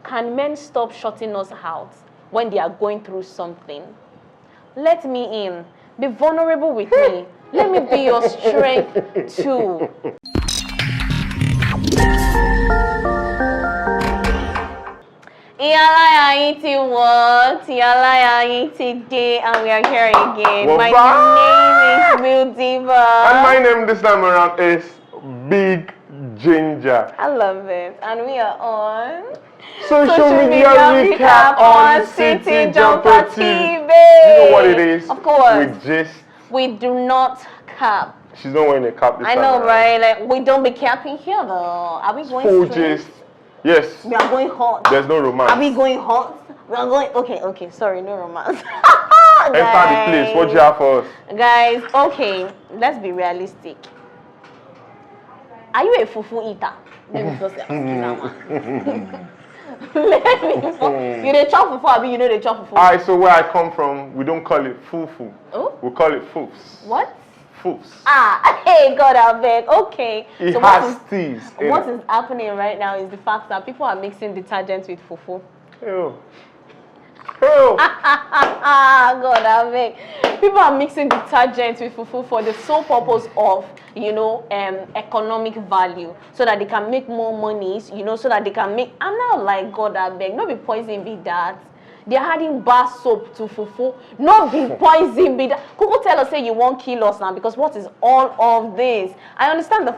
can men stop shutting us out when they are going through something? Let me in. Be vulnerable with me. Let me be your strength too. Iyalaya iti what? Iyalaya iti day, and we are here again. Well, my name is Will Diva. And my name this time around is Big Ginger. I love it. And we are on Social media recap on City Jumper TV. You know what it is? Of course. We do not cap. She's not wearing a cap this time. I know, around. right? Like, we don't be capping here though. Are we going Full straight? gist. Yes. We are going hot. There's no romance. Are we going hot? We are going. Okay. Sorry, no romance. Enter the place. What do you have for us? Guys, okay. Let's be realistic. Are you a fufu eater? Let me just ask you now, man. You dey chop fufu, abi you know they chop fufu? Alright, so where I come from, we don't call it fufu. Oh? We call it foofs. What? Foofs. Hey, God, I beg. Okay. It so has teas. What is happening right now is the fact that people are mixing detergents with fufu. Ew. God, I beg. People are mixing detergents with fufu for the sole purpose of, economic value, so that they can make more money, so that they can make. I'm not like, God, I beg. No be poison be that. They're adding bar soap to fufu. No be poison be that. Kuku tell us say you won't kill us now because what is all of this? I understand the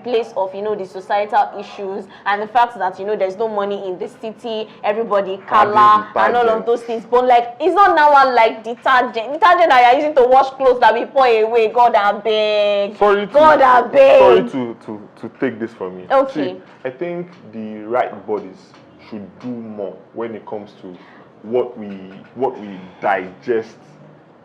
place of, the societal issues and the fact that, there's no money in the city, everybody color and all of those things. But like, it's not now like detergent. Detergent that you're using to wash clothes that we pour away. God, I beg. Sorry to take this from me. Okay. See, I think the right bodies should do more when it comes to what we digest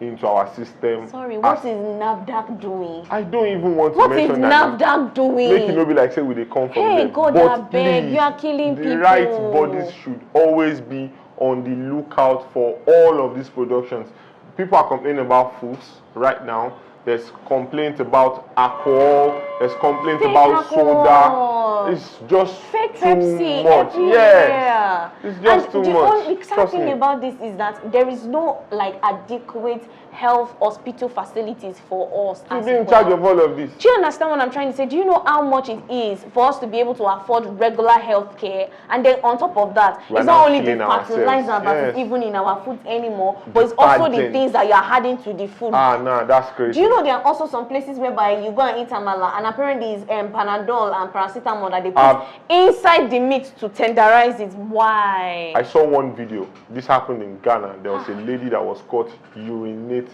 into our system. Sorry, what is NAFDAC doing? I don't even want to mention that. What is NAFDAC doing? Make it not be like say we they come from Hey, them. God, but I beg, please, you are killing people. The right bodies should always be on the lookout for all of these productions. People are complaining about foods right now. There's complaints about alcohol. There's complaints about soda. It's just fake too Pepsi much. everywhere. Yes, it's just too the much. only sad thing about this is that there is no adequate health hospital facilities for us. To be in charge of all of this. Do you understand what I'm trying to say? Do you know how much it is for us to be able to afford regular health care? And then on top of that, it's not only the fertilizer that is even in our food anymore, but it's also the things that you're adding to the food. That's crazy. Do you know there are also some places whereby you go and eat amala and apparently it's Panadol and paracetamol that they put inside the meat to tenderize it? Why? I saw one video. This happened in Ghana. There was a lady that was caught urinating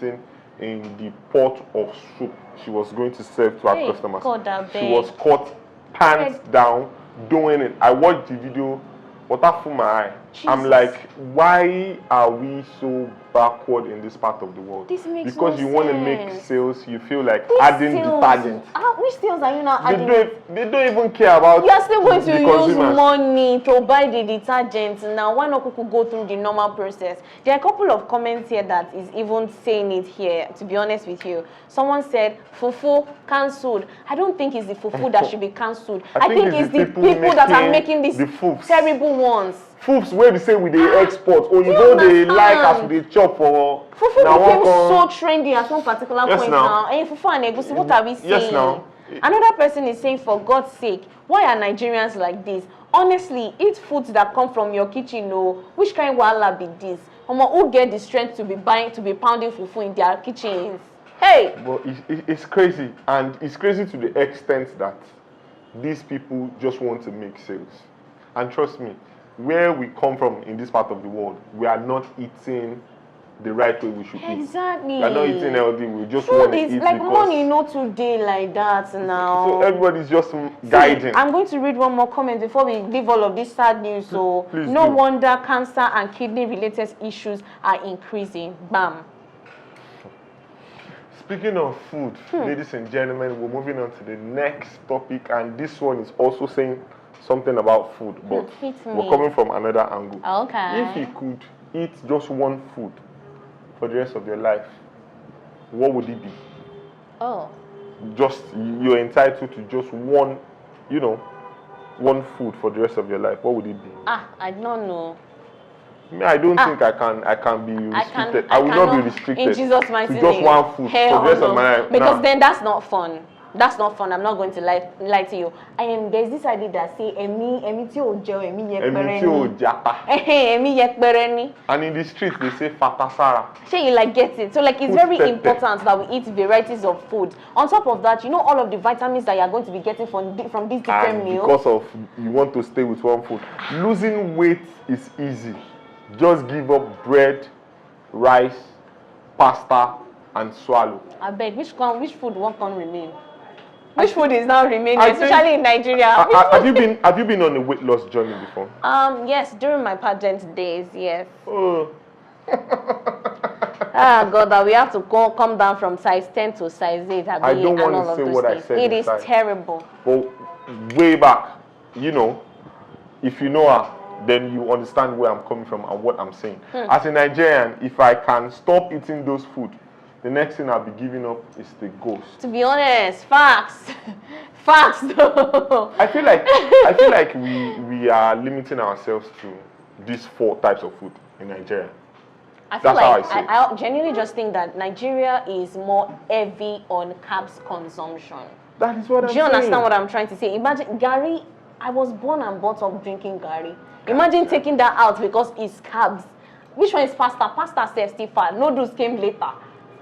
in the pot of soup she was going to serve to her customers. She was caught pants down doing it. I watched the video. Water for my eye. Jesus. I'm like, why are we so backward in this part of the world? This makes because no you want to make sales, you feel like adding detergent. Which sales are you now adding? They don't even care about. You are still going to use consumers. money to buy the detergent. Now, why not go through the normal process? There are a couple of comments here that is even saying it here, to be honest with you. Someone said, fufu cancelled. I don't think it's the fufu that should be cancelled. I think it's the people that are making these terrible ones. Foofs where we say we dey export or you know they like as we dey chop for. Fufu became so trendy at one particular point now. Hey, fufu and egusi, what are we saying? Yes, now. Another person is saying, for God's sake, why are Nigerians like this? Honestly, eat foods that come from your kitchen. No, which kind of wahala be this? Who get the strength to be pounding fufu in their kitchens? Hey! But it's crazy, and it's crazy to the extent that these people just want to make sales. And trust me, where we come from in this part of the world, we are not eating the right way we should eat. Exactly. We are not eating healthy. We just want to eat like because money not today like that now. So everybody's just guiding. I'm going to read one more comment before we leave all of this sad news. So Please no do. wonder cancer and kidney related issues are increasing. Bam. Speaking of food, ladies and gentlemen, we're moving on to the next topic, and this one is also saying something about food, but we're coming from another angle. Okay. If you could eat just one food for the rest of your life, what would it be? Oh. Just, you're entitled to just one, one food for the rest of your life, what would it be? I don't know. I don't think I can be restricted. I will not be restricted in Jesus' mighty to just name. one food for the rest of my life. Because then that's not fun. That's not fun. I'm not going to lie to you. There's this idea that say emi ti o je emi yekpereni. And in the streets they say fatasara. Sure, you like get it. So like it's very important that we eat varieties of food. On top of that, you know all of the vitamins that you are going to be getting from these different meals. Because of you want to stay with one food. Losing weight is easy. Just give up bread, rice, pasta, and swallow. I beg, which food won't remain? Which food is now remaining, especially in Nigeria? Have you been on a weight loss journey before? Yes, during my pageant days, yes. Oh. God, that we have to come down from size 10 to size 8. I don't want to say what I said. It is terrible. But way back, if you know her, then you understand where I'm coming from and what I'm saying. As a Nigerian, if I can stop eating those food, the next thing I'll be giving up is the ghost. To be honest, facts. Facts though. I feel like we are limiting ourselves to these 4 types of food in Nigeria. I genuinely just think that Nigeria is more heavy on carbs consumption. That is what I'm saying. Do you understand what I'm trying to say? Imagine Gary, I was born and brought up drinking Gary. Imagine taking that out because it's carbs. Which one is faster? Pasta says still fat. Noodles came later.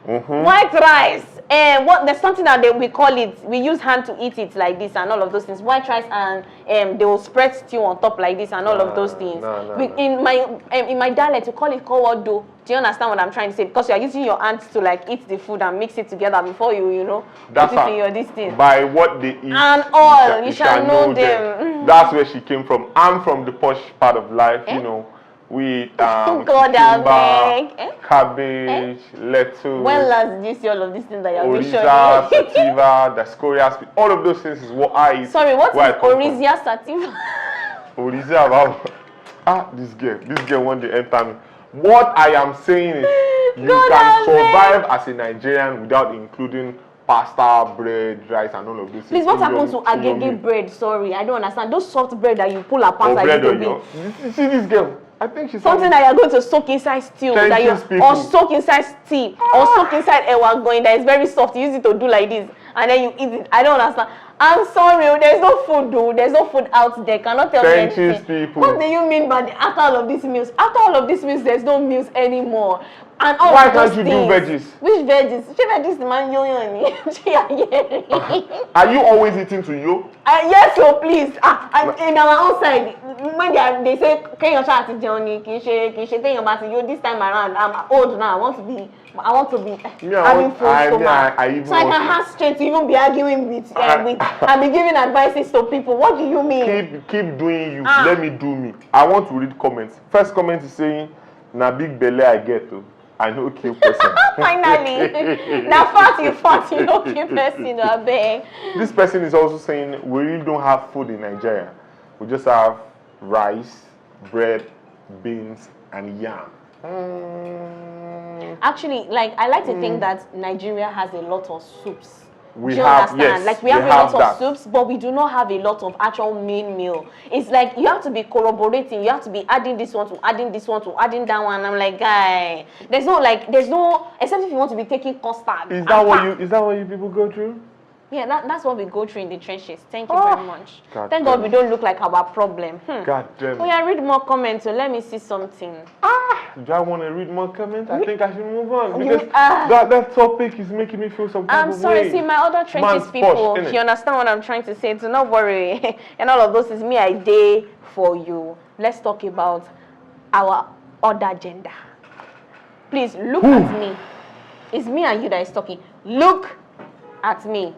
White rice. There's something that we call it. We use hand to eat it like this and all of those things. White rice and they will spread stew on top like this and all of those things. In my dialect, we call it kowodo. Do you understand what I'm trying to say? Because you are using your hands to like eat the food and mix it together before you put it in your this thing. By what they eat and all, you shall know them. That's where she came from. I'm from the posh part of life, with cucumber, cabbage, lettuce. When last did you see all of these things that you're showing? Orizia, sativa, Dioscorea, all of those things is what I eat. Sorry, what is Orizia sativa? Orizia, this girl one day enter me. What I am saying is, you can survive as a Nigerian without including pasta, bread, rice, and all of this. Please, what happens to agege bread? Sorry, I don't understand. Those soft bread that you pull apart like bread you see this girl? I think she's something that you're going to soak inside stew, or soak inside tea, or soak inside ewa going that is very soft. You use it to do like this, and then you eat it. I don't understand. I'm sorry, there's no food, though. There's no food out there. Cannot tell me anything. People. What do you mean by after all of these meals? After all of these meals, there's no meals anymore. And all why of those can't you do veggies? Which veggies? Which veggies man yo? Are you always eating to you? Yes, so please. In our own side, when they say, "Can you try to journey? Can you think about you this time around? I'm old now. I want to be having full stomach. So I can have strength to even be arguing with and be giving advices to people. What do you mean? Keep doing you. Let me do me. I want to read comments. First comment is saying, "Na big belly I get to. I know kill person." Finally, now fat you know kill person. I beg. This person is also saying we really don't have food in Nigeria. We just have rice, bread, beans, and yam. Actually, I like to think that Nigeria has a lot of soups. We have a lot of soups, but we do not have a lot of actual main meal. It's like you have to be corroborating. You have to be adding this one to adding this one to adding that one. I'm like, guy, there's no except if you want to be taking custard. Is that what you people go through? Yeah, that's what we go through in the trenches. Thank you very much. Thank God we don't look like our problem. God damn it. Oh, yeah, read more comments, so let me see something. Do I want to read more comments? I think I should move on because that topic is making me feel some kind of way. I'm sorry, see, my other trenches people, you understand what I'm trying to say? So don't worry. And all of those is me, I day for you. Let's talk about our other gender. Please, look at me. It's me and you that is talking. Look at me.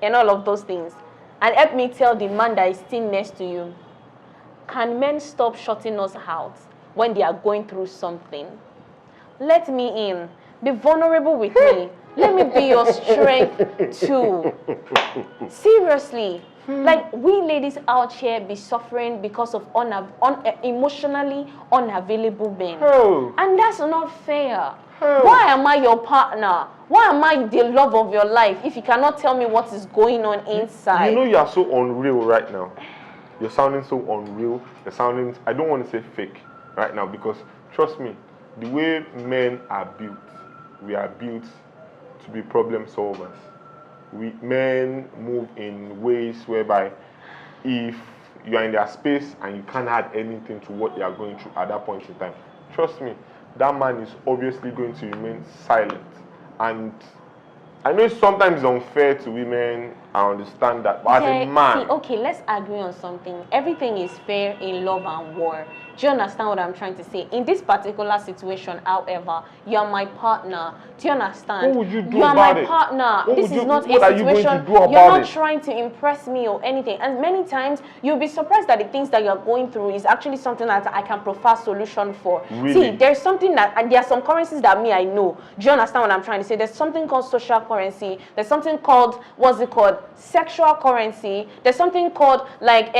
And all of those things. And help me tell the man that is sitting next to you, can men stop shutting us out when they are going through something? Let me in. Be vulnerable with me. Let me be your strength too. Seriously. Like, we ladies out here be suffering because of emotionally unavailable men. And that's not fair. Why am I your partner? Why am I the love of your life if you cannot tell me what is going on inside? You know you are so unreal right now. You're sounding so unreal. You're sounding, I don't want to say fake right now, because trust me, the way men are built, we are built to be problem solvers. Men move in ways whereby if you are in their space and you can't add anything to what they are going through at that point in time, trust me, that man is obviously going to remain silent. And I know sometimes it's unfair to women, I understand that, but as a man... okay, let's agree on something. Everything is fair in love and war. Do you understand what I'm trying to say? In this particular situation, however, you are my partner. Do you understand? What would you do You are about my it? partner. This is not a What are you going situation. to do about You're not it? trying to impress me or anything. And many times, you'll be surprised that the things that you're going through is actually something that I can provide solution for. Really? See, there's something that, and there are some currencies that I know. Do you understand what I'm trying to say? There's something called social currency. There's something called, what's it called? Sexual currency. There's something called, like,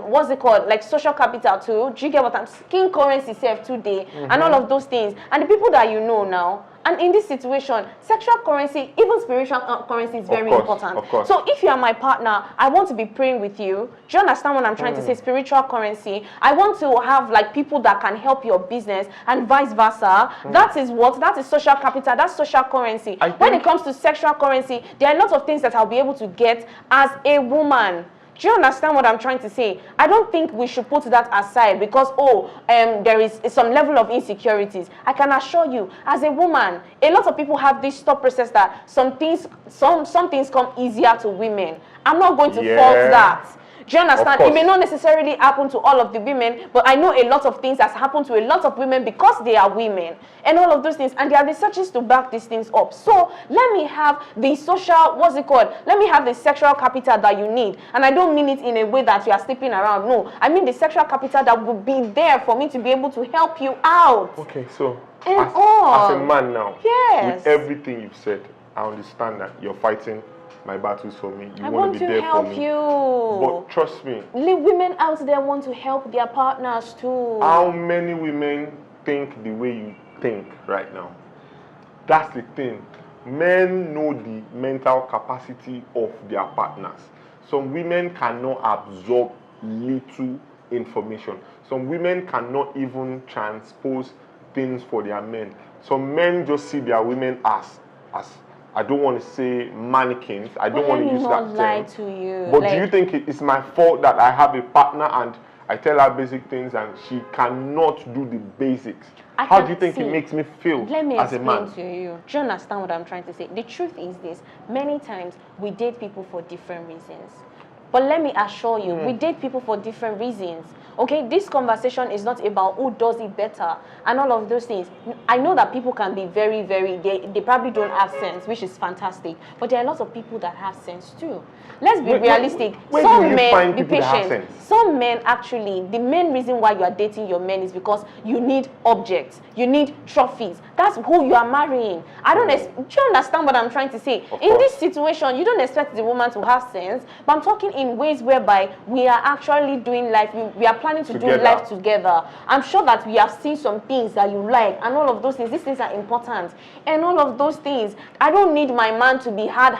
what's it called? Like social capital too. Do you get what I'm saying? Skin currency self today, and all of those things. And the people that you know now, and in this situation, sexual currency, even spiritual currency is very important. Of course. So if you are my partner, I want to be praying with you. Do you understand what I'm trying to say? Spiritual currency. I want to have like people that can help your business and vice versa. That is what? That is social capital. That's social currency. When it comes to sexual currency, there are a lot of things that I'll be able to get as a woman. Do you understand what I'm trying to say? I don't think we should put that aside because, there is some level of insecurities. I can assure you, as a woman, a lot of people have this thought process that some things come easier to women. I'm not going to fault that. Do you understand? It may not necessarily happen to all of the women, but I know a lot of things has happened to a lot of women because they are women and all of those things. And there are researches to back these things up. So let me have the social, what's it called? Let me have the sexual capital that you need. And I don't mean it in a way that you are sleeping around. No, I mean the sexual capital that will be there for me to be able to help you out. Okay, so as a man now, yes, with everything you've said, I understand that you're fighting my battles for me. You want to be there for me. I want to But help you. trust me. Women out there want to help their partners too. How many women think the way you think right now? That's the thing. Men know the mental capacity of their partners. Some women cannot absorb little information. Some women cannot even transpose things for their men. Some men just see their women as I don't want to say mannequins. I don't want to use that term. Lie to you. But do you think it's my fault that I have a partner and I tell her basic things and she cannot do the basics? How do you think it makes me feel as a man? Let me explain to you. Do you understand what I'm trying to say? The truth is this. Many times we date people for different reasons. But let me assure you, we date people for different reasons. Okay, this conversation is not about who does it better and all of those things. I know that people can be very, they probably don't have sense, which is fantastic. But there are lots of people that have sense too. Let's be realistic. Some men, be patient. Some men actually, the main reason why you are dating your men is because you need objects, you need trophies. That's who you are marrying. Do you understand what I'm trying to say? In this situation, you don't expect the woman to have sense, but I'm talking in ways whereby we are actually doing life, we are planning to do life together. I'm sure that we have seen some things that you like and all of those things. These things are important. And all of those things, I don't need my man to be hard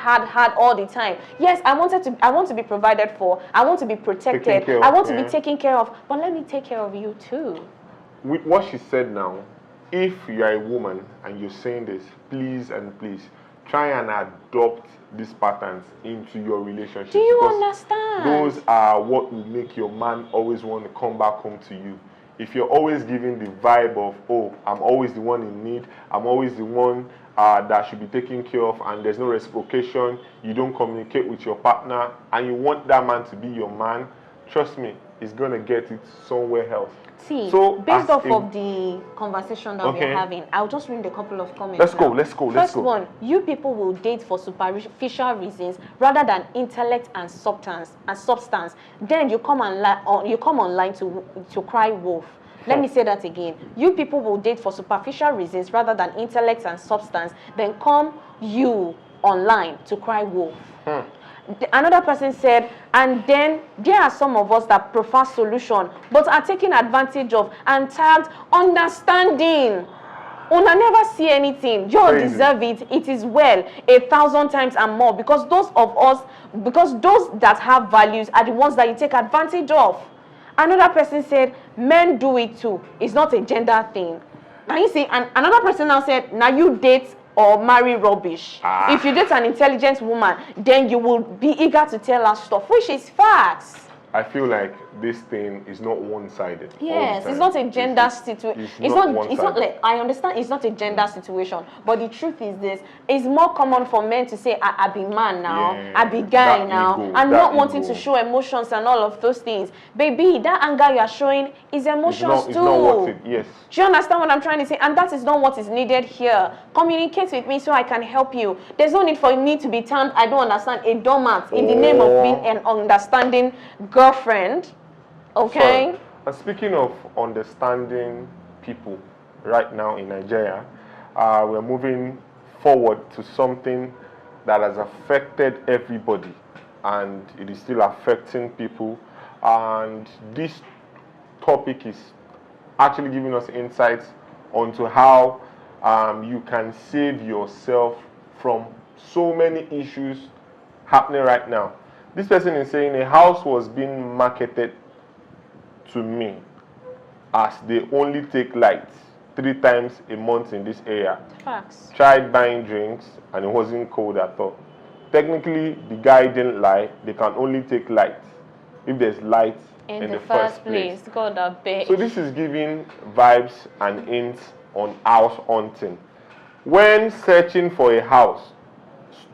all the time. Yes, I want to be provided for. I want to be protected. I want to be taken care of. But let me take care of you too. With what she said now, if you are a woman and you're saying this, please and please try and adopt these patterns into your relationship. Do you understand? Those are what will make your man always want to come back home to you. If you're always giving the vibe of, oh, I'm always the one in need, I'm always the one that should be taken care of, and there's no reciprocation, you don't communicate with your partner, and you want that man to be your man, trust me, he's going to get it somewhere else. See, so based off of the conversation that we're having, I'll just read a couple of comments. Let's go. First one, you people will date for superficial reasons rather than intellect and substance. Then you come online to cry wolf. Let me say that again. You people will date for superficial reasons rather than intellect and substance. Then come you online to cry wolf. Another person said, and then there are some of us that prefer solution but are taken advantage of and tagged understanding. Una never see anything. You deserve it. It is well 1,000 times and more, because those that have values are the ones that you take advantage of. Another person said, men do it too. It's not a gender thing. Now you see, and another person now said, now you date or marry rubbish. If you date an intelligent woman, then you will be eager to tell her stuff, which is facts. I feel like this thing is not one-sided. Yes, it's not a gender situation. It's not like, I understand it's not a gender situation, but the truth is this: it's more common for men to say, I be man now, I be guy now, and not wanting to show emotions and all of those things. Baby, that anger you are showing is emotions too. It's not worth it, yes. Do you understand what I'm trying to say? And that is not what is needed here. Communicate with me so I can help you. There's no need for me to be termed, I don't understand, a doormat in the name of being an understanding girlfriend. Okay. And speaking of understanding people right now in Nigeria, we're moving forward to something that has affected everybody, and it is still affecting people. And this topic is actually giving us insights onto how you can save yourself from so many issues happening right now. This person is saying a house was being marketed to me as they only take lights 3 times a month in this area. Facts. Tried buying drinks and it wasn't cold at all. Technically, the guy didn't lie. They can only take lights if there's lights in the first place. God, I beg. So this is giving vibes and hints on house hunting. When searching for a house,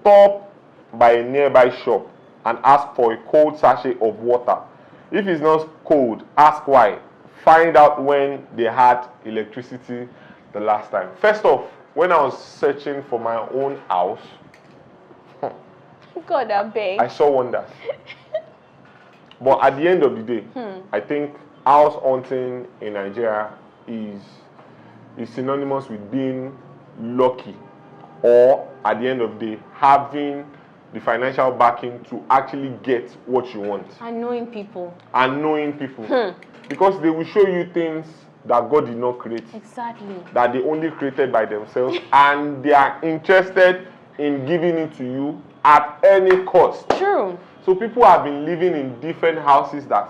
stop by a nearby shop and ask for a cold sachet of water. If it's not cold, ask why. Find out when they had electricity the last time. First off, when I was searching for my own house, God, I beg. I saw wonders. But at the end of the day, I think house hunting in Nigeria is synonymous with being lucky, or at the end of the day, having the financial backing to actually get what you want. And knowing people. Because they will show you things that God did not create. Exactly. That they only created by themselves, and they are interested in giving it to you at any cost. True. So people have been living in different houses that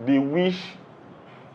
they wish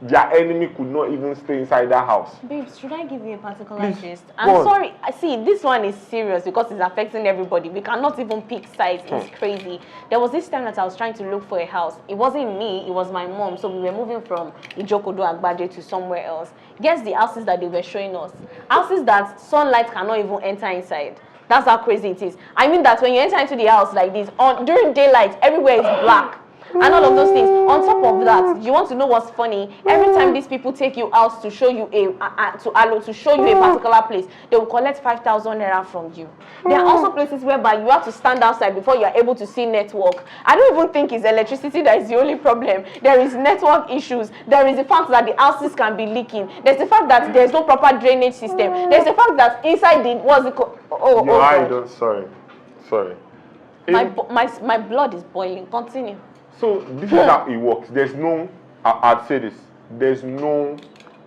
their enemy could not even stay inside that house. Babes, should I give you a particular gist? I'm sorry. I see, this one is serious because it's affecting everybody. We cannot even pick sides. It's crazy. There was this time that I was trying to look for a house. It wasn't me, it was my mom. So we were moving from Ijokodo Agbaje to somewhere else. Guess the houses that they were showing us. Houses that sunlight cannot even enter inside. That's how crazy it is. I mean that when you enter into the house like this, during daylight, everywhere is black. And all of those things. On top of that, you want to know what's funny? Every time these people take you out to show you to show you a particular place, they will collect 5,000 naira from you. There are also places whereby you have to stand outside before you are able to see network. I don't even think it's electricity that is the only problem. There is network issues. There is the fact that the houses can be leaking. There's the fact that there's no proper drainage system. There's the fact that inside sorry. My blood is boiling. Continue. So this is how it works. There's no, I'd say this, there's no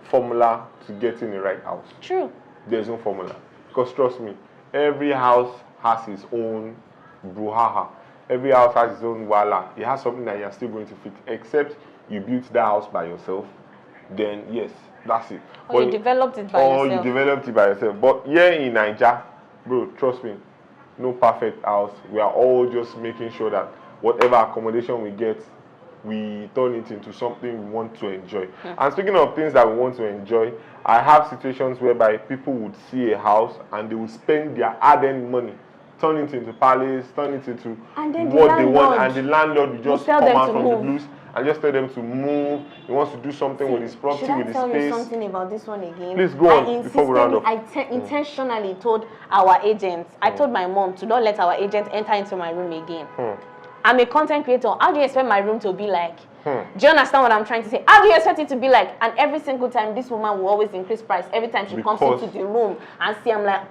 formula to getting the right house. True. There's no formula. Because trust me, every house has its own brouhaha. Every house has its own wala. It has something that you're still going to fix. Except you built that house by yourself, then yes, that's it. Or you developed it by yourself. But here in Nigeria, bro, trust me, no perfect house. We are all just making sure that whatever accommodation we get, we turn it into something we want to enjoy. And speaking of things that we want to enjoy, I have situations whereby people would see a house and they would spend their hard-earned money, turn it into palace, turn it into what they want, and the landlord will just come out from the blues and just tell them to move. He wants to do something with his property, with his space. Should I tell you something about this one again? Please go on before we round up. I intentionally told our agent, I told my mom to not let our agent enter into my room again. I'm a content creator. How do you expect my room to be like? Do you understand what I'm trying to say? How do you expect it to be like? And every single time, this woman will always increase price. Every time she comes into the room and see, I'm like,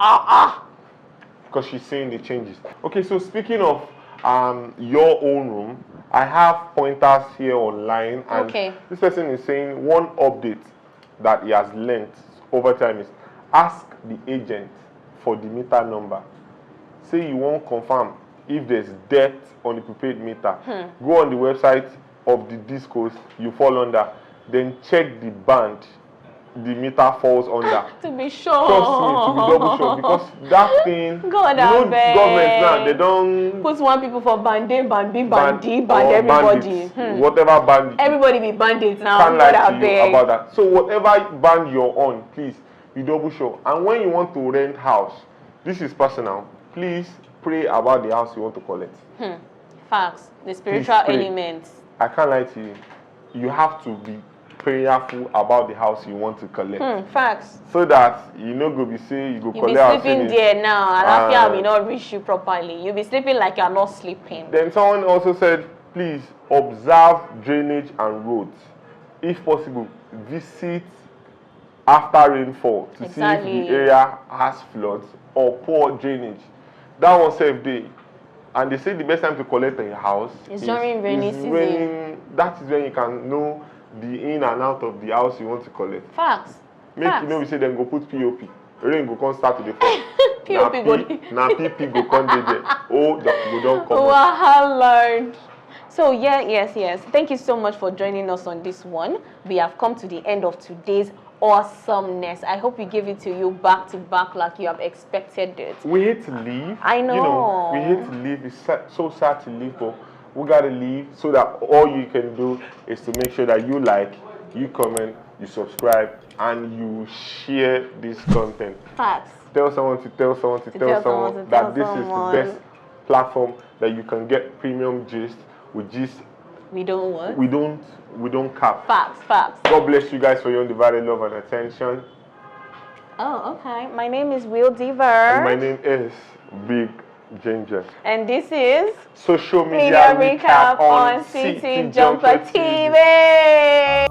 Because she's seeing the changes. Okay, so speaking of your own room, I have pointers here online. And this person is saying one update that he has learned over time is ask the agent for the meter number. Say you won't confirm if there's debt on the prepaid meter. Go on the website of the discos you fall under. Then check the band the meter falls under. To be sure. Trust me, to be double sure, because that thing, God, government now, they don't put one people for band A, band B, band D, band everybody. Whatever band. Everybody be bandits now. Can't lie to you about that. So whatever band you're on, please be double sure. And when you want to rent house, this is personal. Please pray about the house you want to collect. Facts. The spiritual elements. I can't lie to you. You have to be prayerful about the house you want to collect. Facts. So that you know go be say you go collect. You be sleeping there now, Alafia will not reach you properly. You'll be sleeping like you're not sleeping. Then someone also said, please observe drainage and roads. If possible, visit after rainfall to see if the area has floods or poor drainage. That one saved day. And they say the best time to collect a house is during rainy season. That is when you can know the in and out of the house you want to collect. Facts. Make you know we say then go put POP. Rain go come start to the fall. POP go. Now PP go come there. Oh, go don't come. Wow, Lord. So yes. Thank you so much for joining us on this one. We have come to the end of today's awesomeness. I hope we give it to you back to back like you have expected it. We hate to leave. I know. You know, we hate to leave. It's so sad to leave, but we gotta leave so that all you can do is to make sure that you like, you comment, you subscribe, and you share this content. Facts. Tell someone to tell someone to tell someone that this is the best platform that you can get premium gist. With gist, we don't what? We don't cap. Facts. God bless you guys for your undivided love and attention. Oh, okay. My name is Will Deaver. And my name is Big Ginger. And this is Social Media Recap on City Jumper TV.